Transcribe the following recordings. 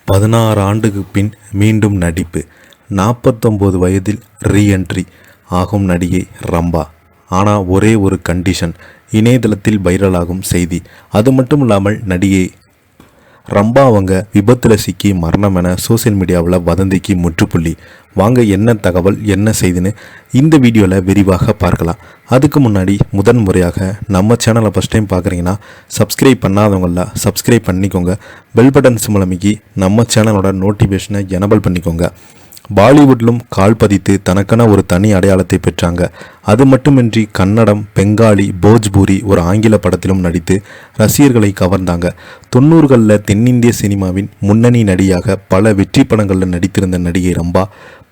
16 ஆண்டுக்கு பின் மீண்டும் நடிப்பு. 49 வயதில் ரீஎன்ட்ரி ஆகும் நடிகை ரம்பா. ஆனால் ஒரே ஒரு கண்டிஷன், இணையதளத்தில் வைரலாகும் செய்தி. அது மட்டும் இல்லாமல் நடிகை ரம்பா அவங்க விபத்தில் சிக்கி மரணம் என சோசியல் மீடியாவில் வதந்திக்கு முற்றுப்புள்ளி. வாங்க என்ன தகவல் என்ன செய்துன்னு இந்த வீடியோவில் விரிவாக பார்க்கலாம். அதுக்கு முன்னாடி முதன் முறையாக நம்ம சேனலை ஃபஸ்ட் டைம் பார்க்குறீங்கன்னா சப்ஸ்கிரைப் பண்ணாதவங்கள சப்ஸ்கிரைப் பண்ணிக்கோங்க. பெல் பட்டன் மூலமிக்கி நம்ம சேனலோட நோட்டிஃபிகேஷனை எனபிள் பண்ணிக்கோங்க. பாலிவுட்டிலும் கால் பதித்து தனக்கென ஒரு தனி அடையாளத்தை பெற்றாங்க. அது மட்டுமின்றி கன்னடம், பெங்காலி, போஜ்பூரி ஒரு ஆங்கில படத்திலும் நடித்து ரசிகர்களை கவர்ந்தாங்க. 90களில் தென்னிந்திய சினிமாவின் முன்னணி நடிகையாக பல வெற்றி படங்களில் நடித்திருந்த நடிகை ரம்பா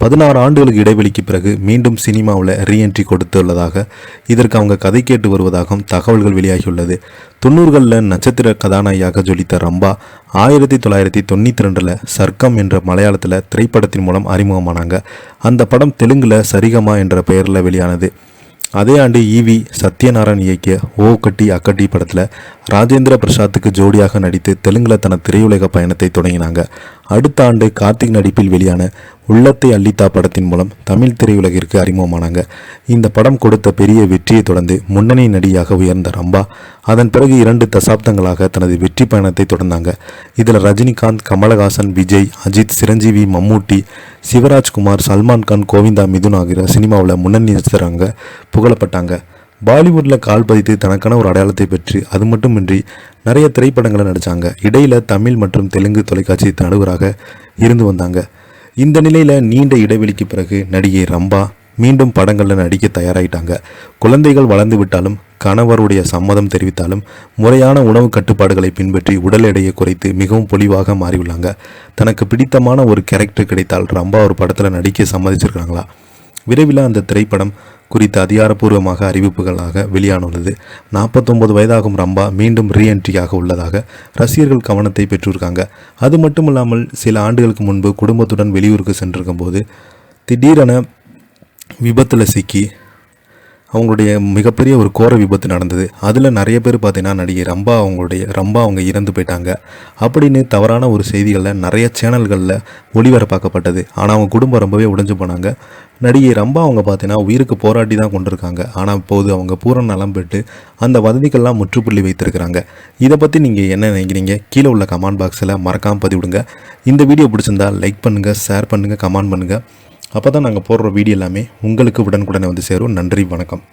16 ஆண்டுகளுக்கு இடைவெளிக்கு பிறகு மீண்டும் சினிமாவில் ரீஎன்ட்ரி கொடுத்துள்ளதாக, இதற்கு அவங்க கதை கேட்டு வருவதாகவும் தகவல்கள் வெளியாகியுள்ளது. 90களில் நட்சத்திர கதாநாயகியாக ஜொலித்த ரம்பா 1992 சர்க்கம் என்ற மலையாளத்தில் திரைப்படத்தின் மூலம் அறிமுகமானாங்க. அந்த படம் தெலுங்குல சரிகமா என்ற பெயரில் வெளியானது. அதே ஆண்டு ஈவி சத்யநாராயண் இயக்கிய ஓ கட்டி அக்கட்டி படத்தில் ராஜேந்திர பிரசாத்துக்கு ஜோடியாக நடித்து தெலுங்கில் தன திரையுலக பயணத்தை தொடங்கினாங்க. அடுத்த ஆண்டு கார்த்திக் நடிப்பில் வெளியான உள்ளத்தை அள்ளித்தா படத்தின் மூலம் தமிழ் திரையுலகிற்கு அறிமுகமானாங்க. இந்த படம் கொடுத்த பெரிய வெற்றியை தொடர்ந்து முன்னணி நடிகையாக உயர்ந்த ரம்பா அதன் பிறகு 2 தசாப்தங்களாக தனது வெற்றி பயணத்தை தொடர்ந்தாங்க. இதில் ரஜினிகாந்த், கமலஹாசன், விஜய், அஜித், சிரஞ்சீவி, மம்மூட்டி, சிவராஜ்குமார், சல்மான் கான், கோவிந்தா, மிதுன் ஆகிய சினிமாவில் முன்னணி நடிகராக புகழப்பட்டாங்க. பாலிவுட்டில் கால் பதித்து தனக்கான ஒரு அடையாளத்தை பெற்று அது மட்டுமின்றி நிறைய திரைப்படங்களை நடித்தாங்க. இடையில் தமிழ் மற்றும் தெலுங்கு தொலைக்காட்சி நடுவராக இருந்து வந்தாங்க. இந்த நிலையில் நீண்ட இடைவெளிக்கு பிறகு நடிகை ரம்பா மீண்டும் படங்களில் நடிக்க தயாராகிட்டாங்க. குழந்தைகள் வளர்ந்து விட்டாலும் கணவருடைய சம்மதம் தெரிவித்தாலும் முறையான உணவு கட்டுப்பாடுகளை பின்பற்றி உடல் எடையை குறைத்து மிகவும் பொலிவாக மாறியுள்ளாங்க. தனக்கு பிடித்தமான ஒரு கேரக்டர் கிடைத்தால் ரம்பா ஒரு படத்தில் நடிக்க சம்மதிச்சிருக்காங்களா? விரைவில் அந்த திரைப்படம் குறித்த அதிகாரப்பூர்வமாக அறிவிப்புகளாக வெளியானுள்ளது. 49 வயதாகும் ரம்பா மீண்டும் ரீஎன்ட்ரியாக உள்ளதாக ரசிகர்கள் கவனத்தை பெற்றிருக்காங்க. அது மட்டும் இல்லாமல் சில ஆண்டுகளுக்கு முன்பு குடும்பத்துடன் வெளியூருக்கு சென்றிருக்கும் போது திடீரென விபத்தில் சிக்கி அவங்களுடைய மிகப்பெரிய ஒரு கோர விபத்து நடந்தது. அதில் நிறைய பேர் பார்த்தீங்கன்னா நடிகை ரம்பா அவங்க இறந்து போயிட்டாங்க அப்படின்னு தவறான ஒரு செய்திகளில் நிறைய சேனல்களில் ஒளிபரப்பாக்கப்பட்டது. ஆனால் அவங்க குடும்பம் ரொம்பவே உடைஞ்சு போனாங்க. நடிகை ரம்பா அவங்க பார்த்தீங்கன்னா உயிருக்கு போராட்டி தான் கொண்டிருக்காங்க. ஆனால் இப்போது அவங்க பூரண நலம் பெற்று அந்த வதந்திகள்லாம் முற்றுப்புள்ளி வைத்திருக்கிறாங்க. இதை பற்றி நீங்கள் என்ன நினைக்கிறீங்க? கீழே உள்ள கமெண்ட் பாக்ஸில் மறக்காமல் பதிவிடுங்க. இந்த வீடியோ பிடிச்சிருந்தால் லைக் பண்ணுங்கள், ஷேர் பண்ணுங்கள், கமெண்ட் பண்ணுங்கள். அப்போ தான் நாங்கள் போடுற வீடியோ எல்லாமே உங்களுக்கு உடனுக்குடனே வந்து சேரும். நன்றி, வணக்கம்.